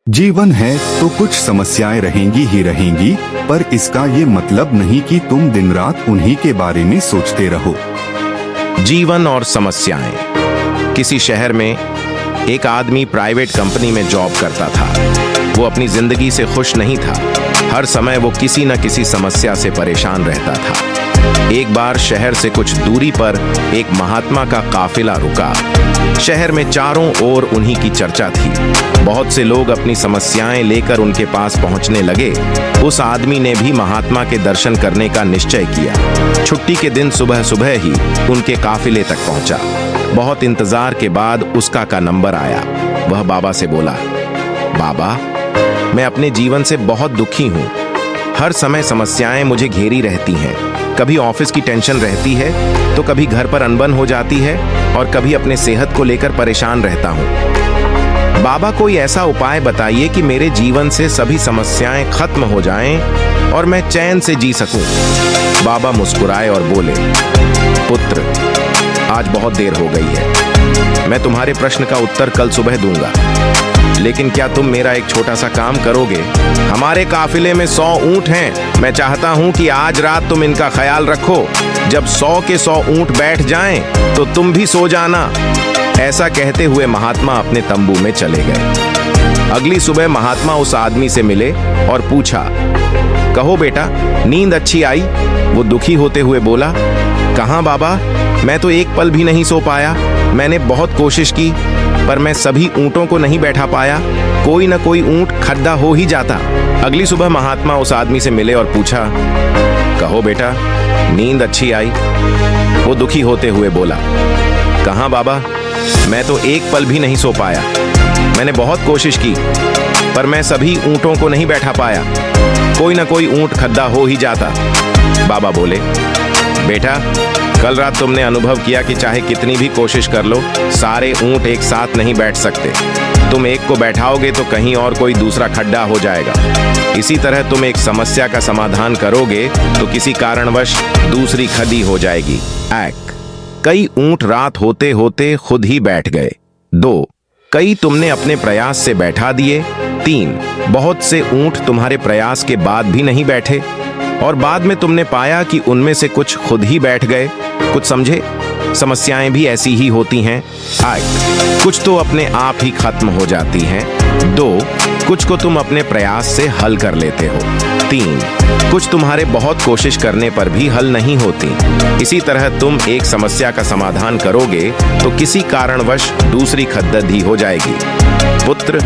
जीवन है तो कुछ समस्याएं रहेंगी ही रहेंगी, पर इसका ये मतलब नहीं कि तुम दिन रात उन्हीं के बारे में सोचते रहो। जीवन और समस्याएं। किसी शहर में एक आदमी प्राइवेट कंपनी में जॉब करता था। वो अपनी जिंदगी से खुश नहीं था। हर समय वो किसी न किसी समस्या से परेशान रहता था। एक बार शहर से कुछ दूरी पर एक महात्मा का काफिला रुका। शहर में चारों ओर उन्हीं की चर्चा थी। बहुत से लोग अपनी समस्याएं लेकर उनके पास पहुंचने लगे। उस आदमी ने भी महात्मा के दर्शन करने का निश्चय किया। छुट्टी के दिन सुबह सुबह ही उनके काफिले तक पहुंचा। बहुत इंतजार के बाद उसका का नंबर आया। वह बाबा से बोला, बाबा, मैं अपने जीवन से बहुत दुखी हूँ। हर समय समस्याएं मुझे घेरी रहती हैं। कभी ऑफिस की टेंशन रहती है, तो कभी घर पर अनबन हो जाती है, और कभी अपने सेहत को लेकर परेशान रहता हूँ। बाबा, कोई ऐसा उपाय बताइए कि मेरे जीवन से सभी समस्याएं खत्म हो जाएं और मैं चैन से जी सकूं। बाबा मुस्कुराए और बोले, पुत्र, आज बहुत देर हो गई है। मैं तुम्हारे प्रश्न का उत्तर कल सुबह दूंगा, लेकिन क्या तुम मेरा एक छोटा सा काम करोगे? हमारे काफिले में 100 ऊंट हैं। मैं चाहता हूं कि आज रात तुम इनका ख्याल रखो। जब 100 के 100 ऊंट बैठ जाएं, तो तुम भी सो जाना। ऐसा कहते हुए महात्मा अपने तंबू में चले गए। अगली सुबह महात्मा उस आदमी से मिले और पूछा, कहो बेटा, नींद अच्छी आई? वो दुखी होते हुए बोला, कहां बाबा, मैं तो एक पल भी नहीं सो पाया। मैंने बहुत कोशिश की, पर मैं सभी ऊंटों को नहीं बैठा पाया। कोई न कोई ऊंट खड्डा हो ही जाता। अगली सुबह महात्मा उस आदमी से मिले और पूछा, कहो बेटा, नींद अच्छी आई? वो दुखी होते हुए बोला, कहां बाबा, मैं तो एक पल भी नहीं सो पाया। मैंने बहुत कोशिश की, पर मैं सभी ऊंटों को नहीं बैठा पाया। कोई न कोई ऊंट खड्डा हो ही जाता। बाबा बोले, बेटा, कल रात तुमने अनुभव किया कि चाहे कितनी भी कोशिश कर लो, सारे ऊंट एक साथ नहीं बैठ सकते। तुम एक को बैठाओगे तो कहीं और कोई दूसरा खड्डा हो जाएगा। इसी तरह तुम एक समस्या का समाधान करोगे तो किसी कारणवश दूसरी खड़ी हो जाएगी। 1. कई ऊंट रात होते होते खुद ही बैठ गए। 2. कई तुमने अपने प्रयास से बैठा दिए। 3. बहुत से ऊंट तुम्हारे प्रयास के बाद भी नहीं बैठे, और बाद में तुमने पाया कि उनमें से कुछ खुद ही बैठ गए। कुछ समझे? समस्याएं भी ऐसी ही होती हैं। 1. कुछ तो अपने आप ही खत्म हो जाती हैं। 2. कुछ को तुम अपने प्रयास से हल कर लेते हो। 3. कुछ तुम्हारे बहुत कोशिश करने पर भी हल नहीं होती। इसी तरह तुम एक समस्या का समाधान करोगे तो किसी कारणवश दूसरी खद्ददी हो जाएगी। पुत्र,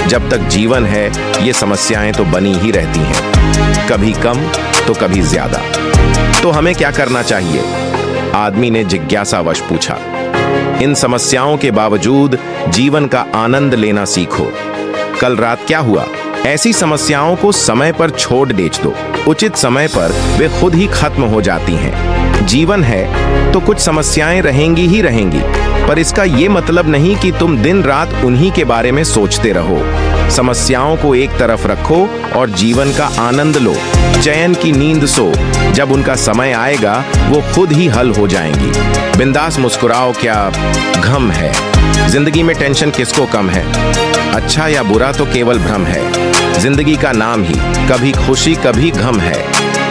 जब तक जीवन है ये समस्याएं तो बनी ही रहती हैं, कभी कम तो कभी ज्यादा। तो हमें क्या करना चाहिए? आदमी ने जिज्ञासावश पूछा। इन समस्याओं के बावजूद जीवन का आनंद लेना सीखो। कल रात क्या हुआ? ऐसी समस्याओं को समय पर छोड़ देच दो। उचित समय पर वे खुद ही खत्म हो जाती हैं। जीवन है तो कुछ समस्याएं रहेंगी ही रहेंगी, पर इसका ये मतलब नहीं कि तुम दिन रात उन्हीं के बारे में सोचते रहो। समस्याओं को एक तरफ रखो और जीवन का आनंद लो। चैन की नींद सो। जब उनका समय आएगा वो खुद ही हल हो जाएंगी। बिंदास मुस्कुराओ, क्या गम है? जिंदगी में टेंशन किसको कम है? अच्छा या बुरा तो केवल भ्रम है। जिंदगी का नाम ही कभी खुशी कभी गम है।